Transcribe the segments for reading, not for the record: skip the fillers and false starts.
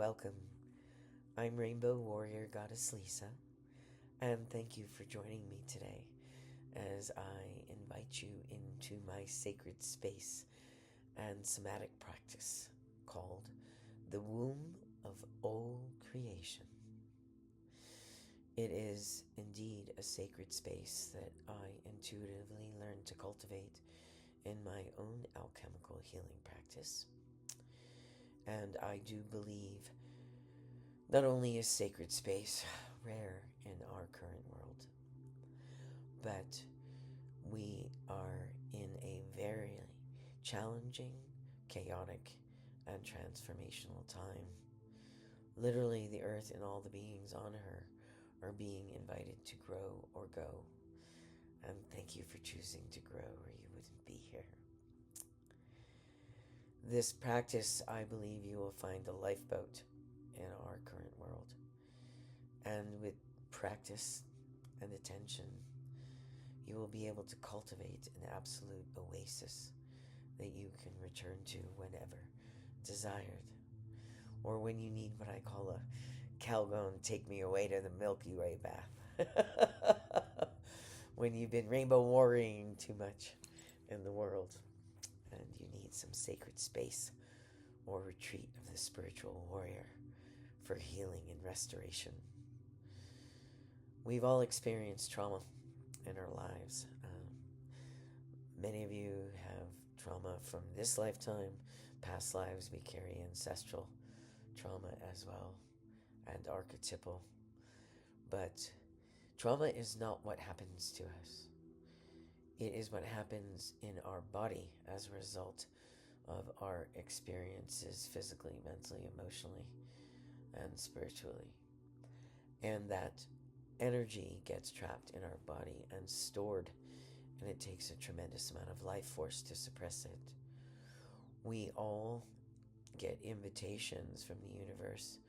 welcome. I'm Rainbow Warrior Goddess Lisa, and thank you for joining me today as I invite you into my sacred space and somatic practice called the Womb of All Creation. It is indeed a sacred space that I intuitively learned to cultivate in my own alchemical healing practice. And I do believe not only is sacred space rare in our current world, but we are in a very challenging, chaotic, and transformational time. Literally, the earth and all the beings on her are being invited to grow or go. And thank you for choosing to grow, or you wouldn't be here. This practice, I believe you will find a lifeboat in our current world. And with practice and attention, you will be able to cultivate an absolute oasis that you can return to whenever desired. Or when you need what I call a Calgon take me away to the Milky Way bath. When you've been rainbow warrioring too much in the world and you need some sacred space or retreat of the spiritual warrior for healing and restoration. We've all experienced trauma in our lives. Many of you have trauma from this lifetime. Past lives, we carry ancestral trauma as well, and archetypal. But trauma is not what happens to us. It is what happens in our body as a result of our experiences physically, mentally, emotionally, and spiritually. And that energy gets trapped in our body and stored, and it takes a tremendous amount of life force to suppress it. We all get invitations from the universe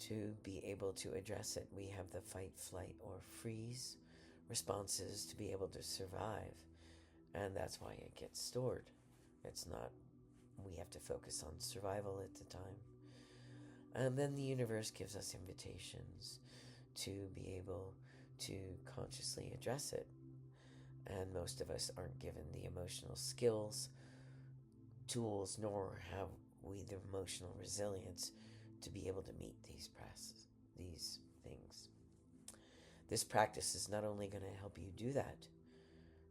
to be able to address it. We have the fight, flight, or freeze responses to be able to survive, and that's why it gets stored. It's not, we have to focus on survival at the time. And then the universe gives us invitations to be able to consciously address it. And most of us aren't given the emotional skills, tools, nor have we the emotional resilience to be able to meet these things. This practice is not only going to help you do that,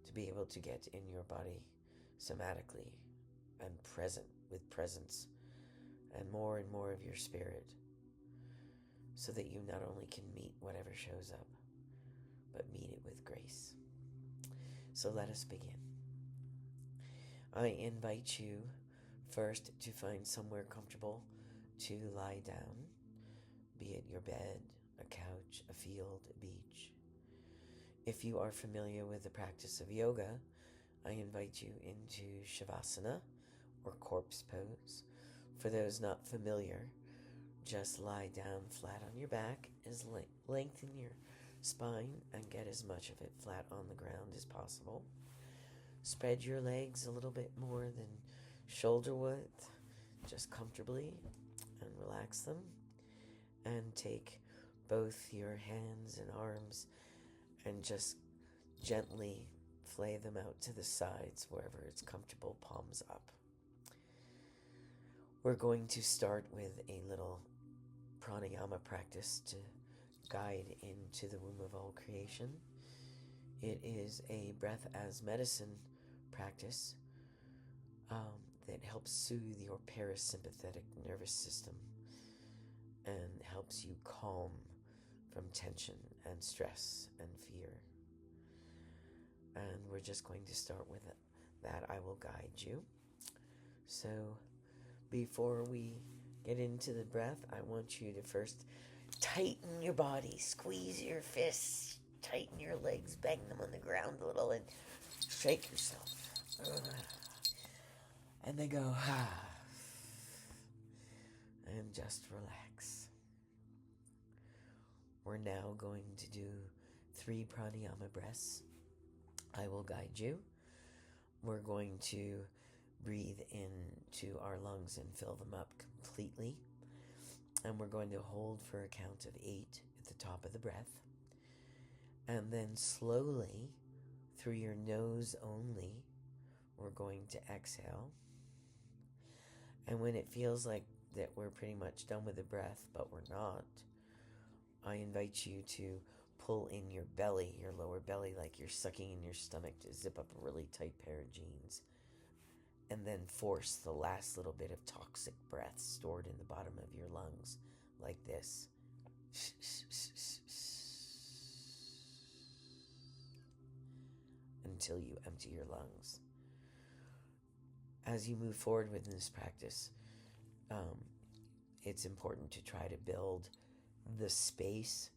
to be able to get in your body somatically and present with presence and more of your spirit, so that you not only can meet whatever shows up, but meet it with grace. So let us begin. I invite you first to find somewhere comfortable to lie down, be it your bed, a couch, a field, a beach. If you are familiar with the practice of yoga, I invite you into Shavasana, or corpse pose. For those not familiar, just lie down flat on your back, lengthen your spine, and get as much of it flat on the ground as possible. Spread your legs a little bit more than shoulder width, just comfortably, and relax them. And take both your hands and arms and just gently flay them out to the sides wherever it's comfortable, palms up. We're going to start with a little pranayama practice to guide into the womb of all creation. It is a breath as medicine practice that helps soothe your parasympathetic nervous system and helps you calm from tension and stress and fear. And we're just going to start with that. I will guide you. So before we get into the breath, I want you to first tighten your body, squeeze your fists, tighten your legs, bang them on the ground a little, and shake yourself. And then go, and just relax. We're now going to do 3 pranayama breaths. I will guide you. We're going to breathe into our lungs and fill them up completely. And we're going to hold for a count of 8 at the top of the breath. And then slowly, through your nose only, we're going to exhale. And when it feels like that we're pretty much done with the breath, but we're not, I invite you to pull in your belly, your lower belly, like you're sucking in your stomach to zip up a really tight pair of jeans. And then force the last little bit of toxic breath stored in the bottom of your lungs, like this. Until you empty your lungs. As you move forward with this practice, it's important to try to build the space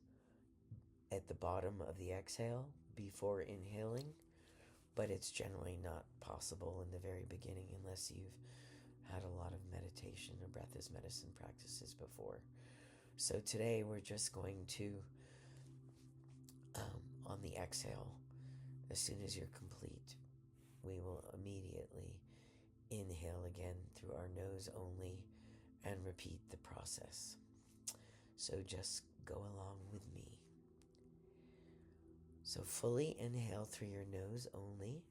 at the bottom of the exhale before inhaling, but it's generally not possible in the very beginning unless you've had a lot of meditation or breath as medicine practices before. So today we're just going to, on the exhale, as soon as you're complete, we will immediately inhale again through our nose only and repeat the process. So just go along with me. So fully inhale through your nose only,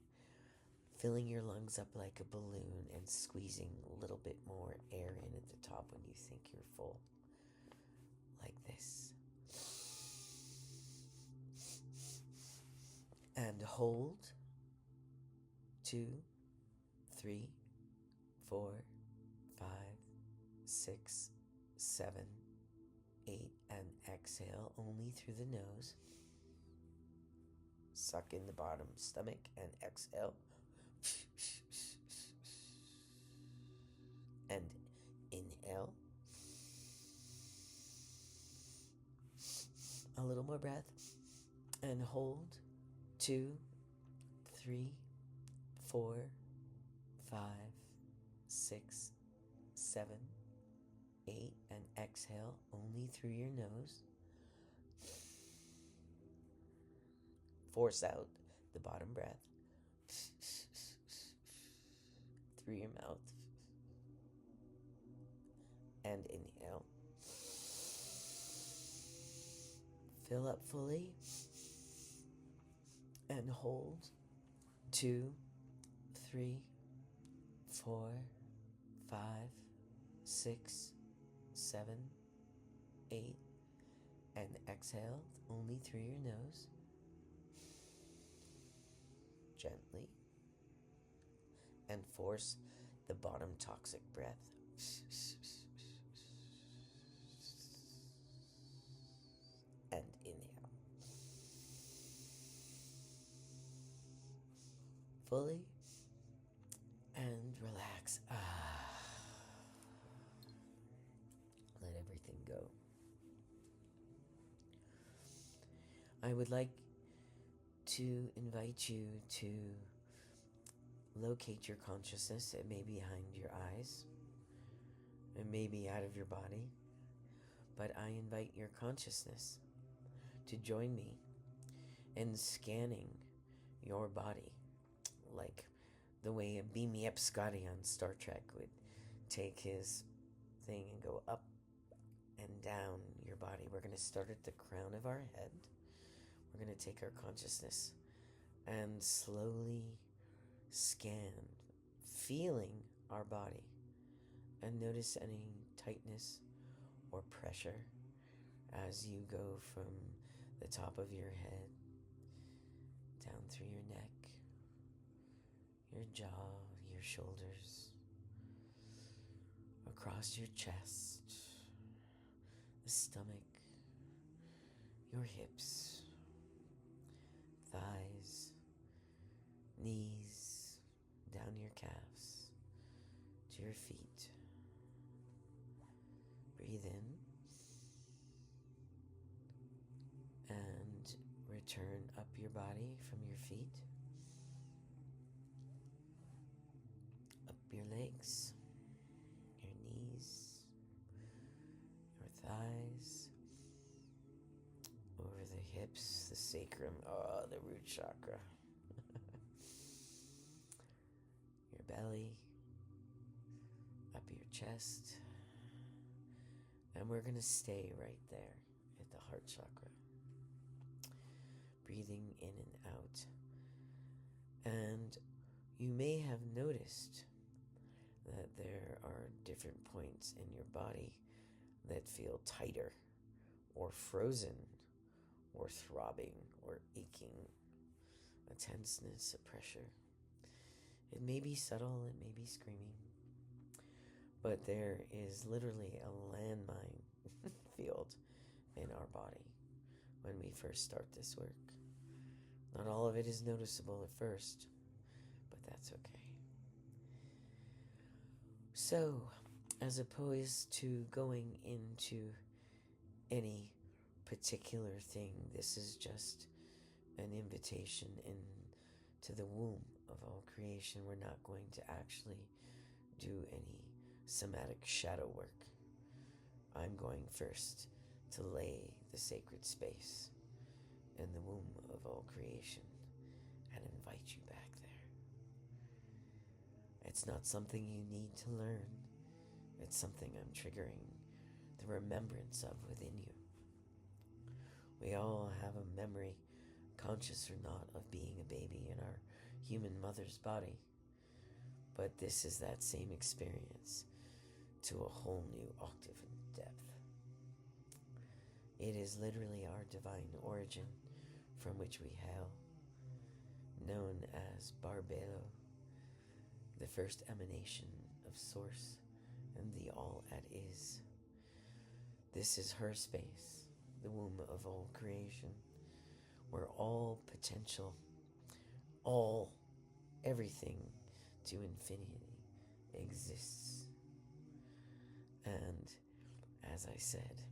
filling your lungs up like a balloon and squeezing a little bit more air in at the top when you think you're full. Like this. And hold. 2, 3, 4, 5, 6, 7, 8, and exhale only through the nose. Suck in the bottom stomach and exhale. And inhale. A little more breath. And hold. 2, 3, 4, 5, 6, 7, 8, and exhale only through your nose. Force out the bottom breath through your mouth. And inhale. Fill up fully. And hold. 2, 3, 4, 5, 6, 7, 8, and exhale only through your nose. Gently. And force the bottom toxic breath. And inhale. Fully. And relax. Let everything go. I would like to invite you to locate your consciousness. It may be behind your eyes. It may be out of your body. But I invite your consciousness to join me in scanning your body, like the way a Beam Me Up Scotty on Star Trek would take his thing and go up and down your body. We're going to start at the crown of our head. We're going to take our consciousness and slowly scan, feeling our body, and notice any tightness or pressure as you go from the top of your head down through your neck, your jaw, your shoulders, across your chest, the stomach, your hips, thighs, knees, down your calves, to your feet. Breathe in and return up your body from your feet, up your legs, your knees, your thighs, over the hips, the sacrum, the root chakra, your belly, up your chest, And we're going to stay right there at the heart chakra, breathing in and out. And you may have noticed that there are different points in your body that feel tighter or frozen or throbbing or aching, a tenseness, a pressure. It may be subtle, it may be screaming, but there is literally a landmine field in our body when we first start this work. Not all of it is noticeable at first, but that's okay. So, as opposed to going into any particular thing, this is just an invitation into the womb of all creation. We're not going to actually do any somatic shadow work. I'm going first to lay the sacred space in the womb of all creation and invite you back there. It's not something you need to learn. It's something I'm triggering the remembrance of within you. We all have a memory, conscious or not, of being a baby in our human mother's body. But this is that same experience to a whole new octave in depth. It is literally our divine origin from which we hail, known as Barbelo, the first emanation of Source and the all at is. This is her space, the womb of all creation, where all potential, everything to infinity exists. And as I said,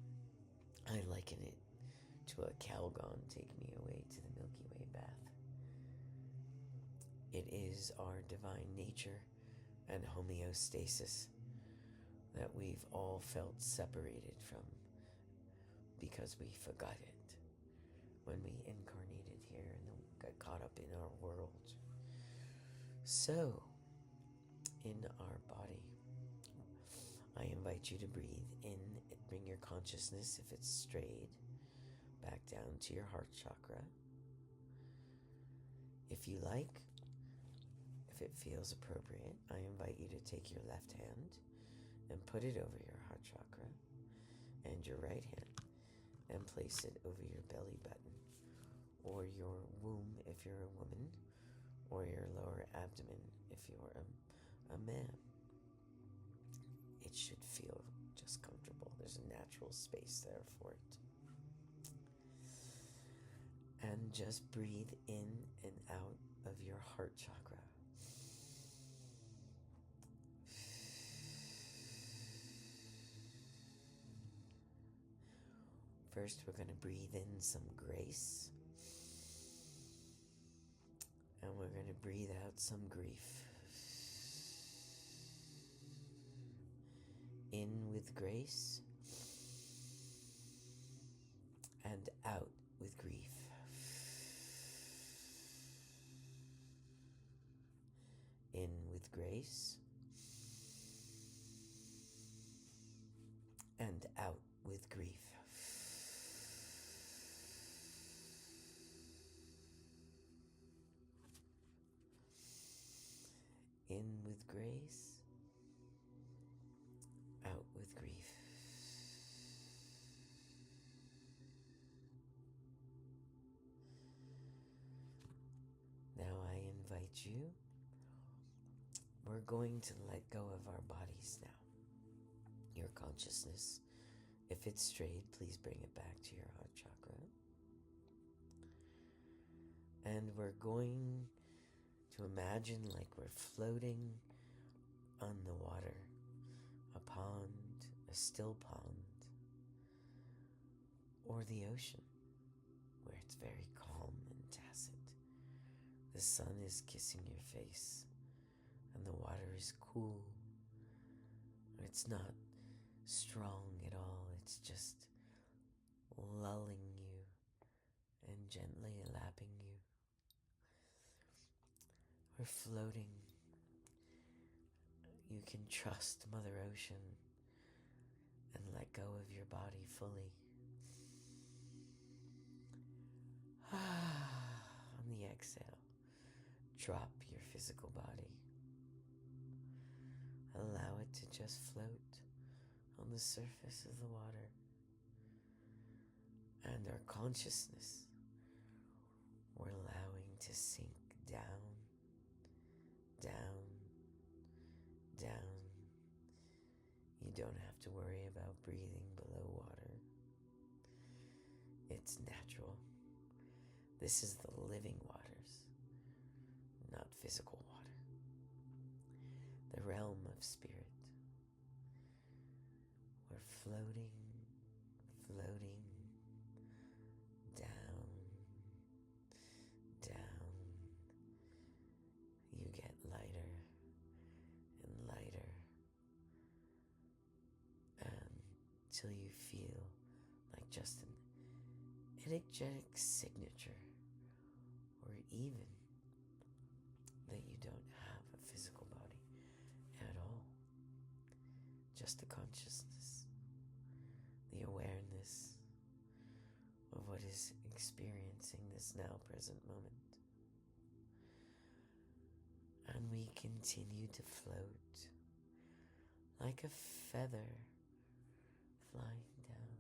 I liken it to a Calgon take me away to the Milky Way bath. It is our divine nature and homeostasis that we've all felt separated from because we forgot it when we incarnated here and got caught up in our world. So, in our body, I invite you to breathe in, bring your consciousness, if it's strayed, back down to your heart chakra. If you like, if it feels appropriate, I invite you to take your left hand and put it over your heart chakra and your right hand and place it over your belly button or your womb if you're a woman, or your lower abdomen if you're a man. It should feel just comfortable. There's a natural space there for it. And just breathe in and out of your heart chakra. First, we're going to breathe in some grace. And we're going to breathe out some grief. In with grace. And out with grief. In with grace. And out with grief. In with grace, out with grief. Now I invite you, we're going to let go of our bodies now. Your consciousness, if it's strayed, please bring it back to your heart chakra. And we're going to imagine like we're floating on the water, a pond, a still pond, or the ocean, where it's very calm and tacit. The sun is kissing your face, and the water is cool. It's not strong at all, it's just lulling you and gently lapping you. We're floating. You can trust Mother Ocean and let go of your body fully. On the exhale, drop your physical body. Allow it to just float on the surface of the water. And our consciousness, we're allowing to sink down, down, down. You don't have to worry about breathing below water. It's natural. This is the living waters, not physical water. The realm of spirit. We're floating, floating, down, down. You get lighter and lighter until you feel like just an energetic signature, or even that you don't have a physical body at all. Just the consciousness, the awareness of what is experiencing this now present moment. And we continue to float like a feather flying down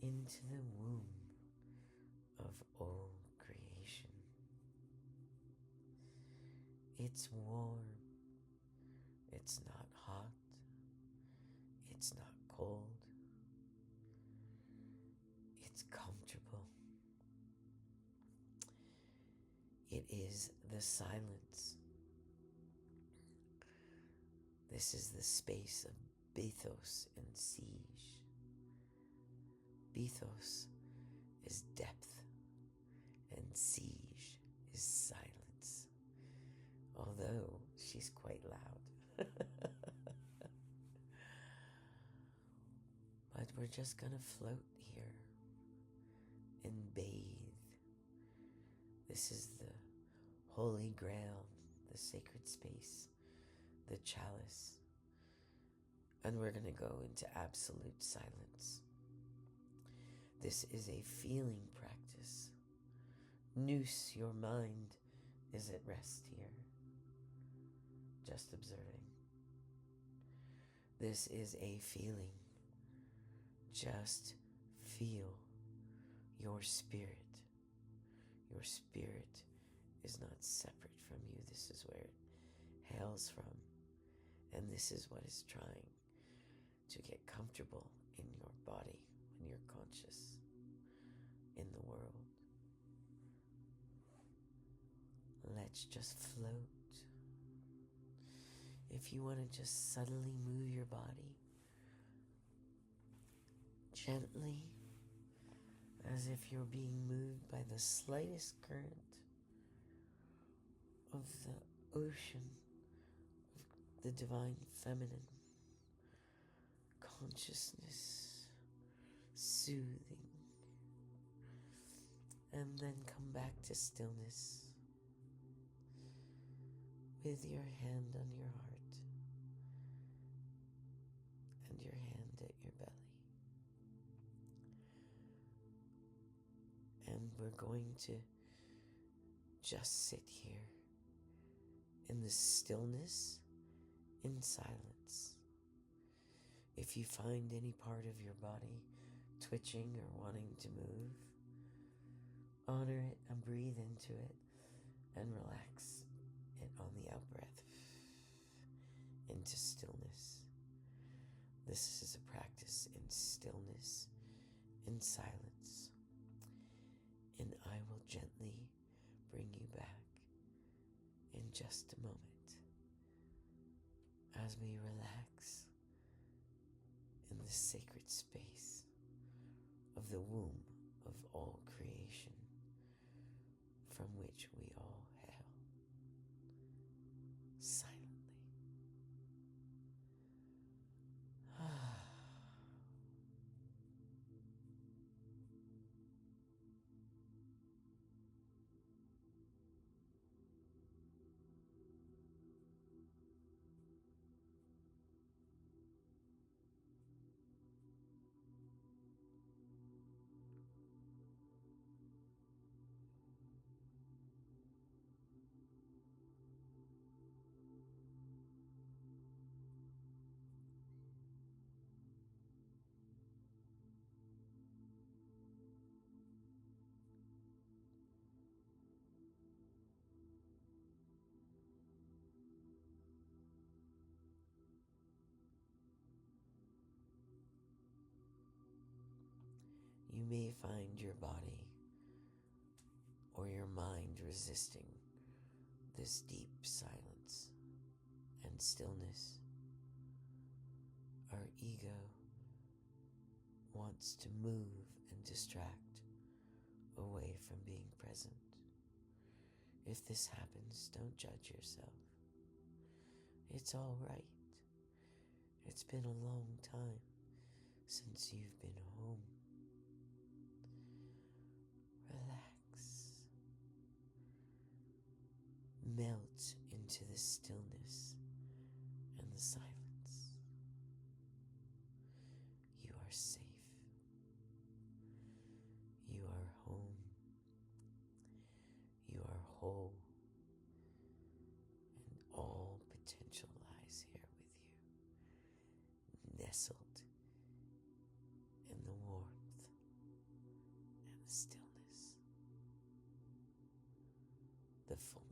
into the womb of all creation. It's warm, it's not hot, it's not cold, it's comfortable. It is the silence. This is the space of bathos and siege. Bathos is depth, and siege is silence. Although she's quite loud. But we're just gonna float here and bathe. This is the holy grail, the sacred space, the chalice. And we're gonna go into absolute silence. This is a feeling practice. Noose your mind is at rest here. Just observing. This is a feeling. Just feel your spirit. Your spirit is not separate from you. This is where it hails from. And this is what is trying to get comfortable in your body when you're conscious in the world. Let's just float. If you want to just subtly move your body, gently, as if you're being moved by the slightest current of the ocean of the divine feminine consciousness, soothing, and then come back to stillness with your hand on your heart and your hand at your belly. And we're going to just sit here in the stillness, in silence. If you find any part of your body twitching or wanting to move, honor it and breathe into it and relax it on the out breath into stillness. This is a practice in stillness, in silence. And I will gently bring you back in just a moment as we relax in the sacred space of the womb of all creation from which we all hail, silently. your body or your mind resisting this deep silence and stillness. Our ego wants to move and distract away from being present. If this happens, don't judge yourself. It's all right. It's been a long time since you've been home. Relax. Melt into the stillness and the silence. You are safe. You are home. You are whole. And all potential lies here with you, nestled in the warmth and the stillness, the fullness.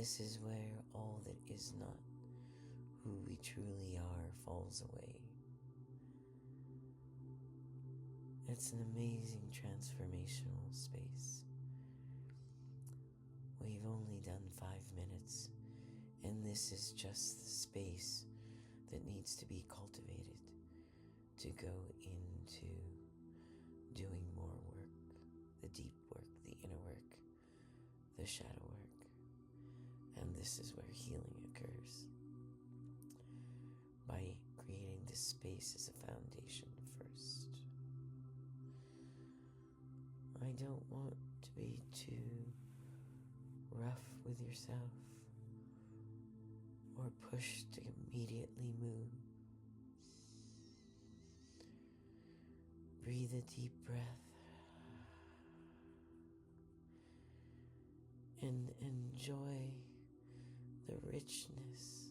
This is where all that is not who we truly are falls away. It's an amazing transformational space. We've only done 5 minutes, and this is just the space that needs to be cultivated to go into doing more work, the deep work, the inner work, the shadow work. And this is where healing occurs, by creating this space as a foundation first. I don't want to be too rough with yourself or pushed to immediately move. Breathe a deep breath and enjoy the richness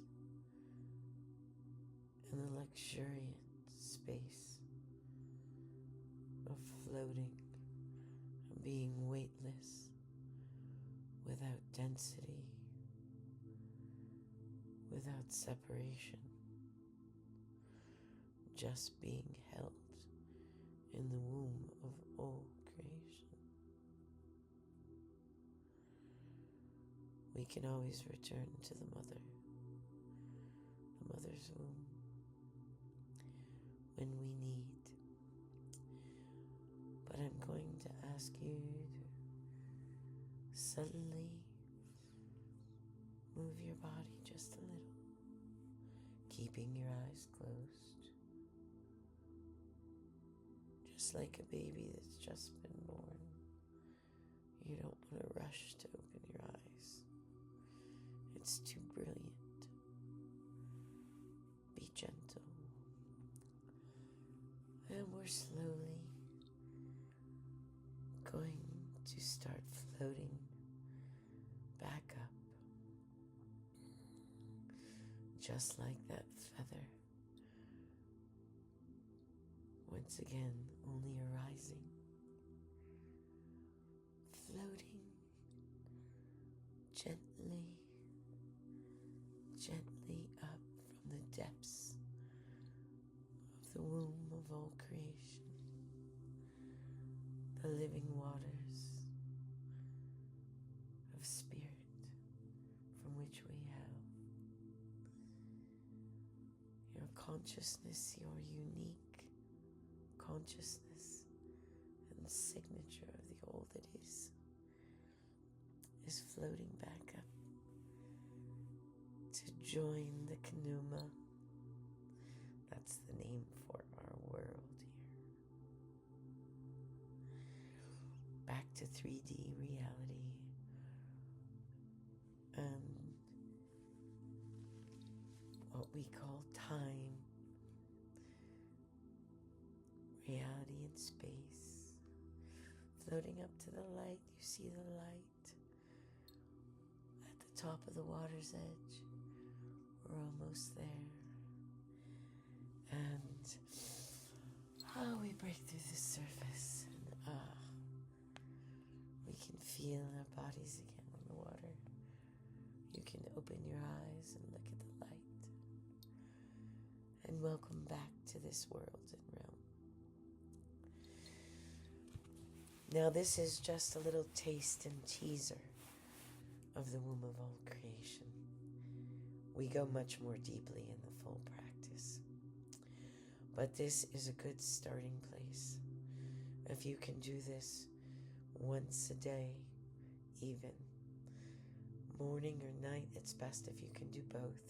and the luxuriant space of floating and being weightless, without density, without separation, just being held in the womb of all creation. We can always return to the mother's womb, when we need. But I'm going to ask you to suddenly move your body just a little, keeping your eyes closed, just like a baby that's just been born. You don't want to rush to open your eyes. It's too brilliant. Be gentle. And we're slowly going to start floating back up, just like that feather. Once again, only arising, floating gently, gently up from the depths of the womb of all creation, the living waters of spirit from which we hail. Your consciousness, your unique consciousness and the signature of the all that is floating back up to join the Kanuma. That's the name for our world here. Back to 3D reality and what we call time, reality in space. Floating up to the light, you see the light at the top of the water's edge. We're almost there. And we break through the surface, and we can feel our bodies again on the water. You can open your eyes and look at the light. And welcome back to this world and realm. Now this is just a little taste and teaser of the womb of all creation. We go much more deeply in the full practice. But this is a good starting place. If you can do this once a day, even morning or night, it's best if you can do both.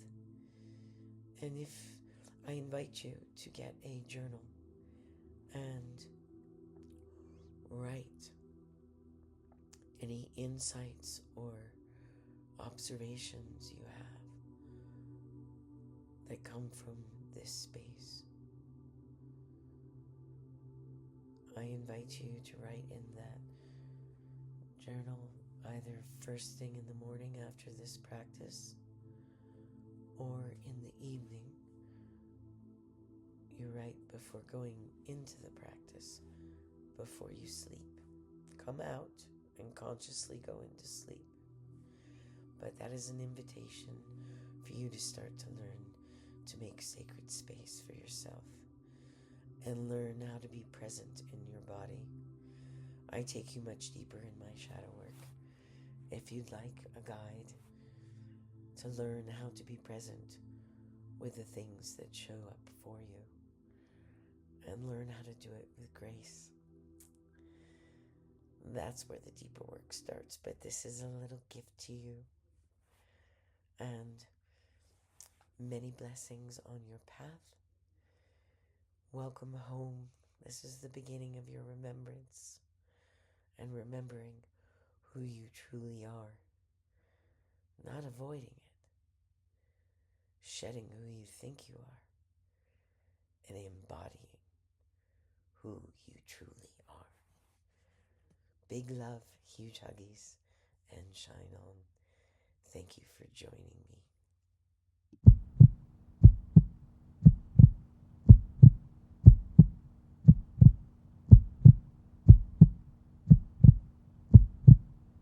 And if I invite you to get a journal and write any insights or observations you have that come from this space. I invite you to write in that journal either first thing in the morning after this practice or in the evening. You write before going into the practice, before you sleep. Come out and consciously go into sleep. But that is an invitation for you to start to learn to make sacred space for yourself and learn how to be present in your body. I take you much deeper in my shadow work. If you'd like a guide to learn how to be present with the things that show up for you and learn how to do it with grace, that's where the deeper work starts. But this is a little gift to you, and many blessings on your path. Welcome home. This is the beginning of your remembrance and remembering who you truly are, not avoiding it, shedding who you think you are, and embodying who you truly are. Big love, huge huggies, and shine on. Thank you for joining me.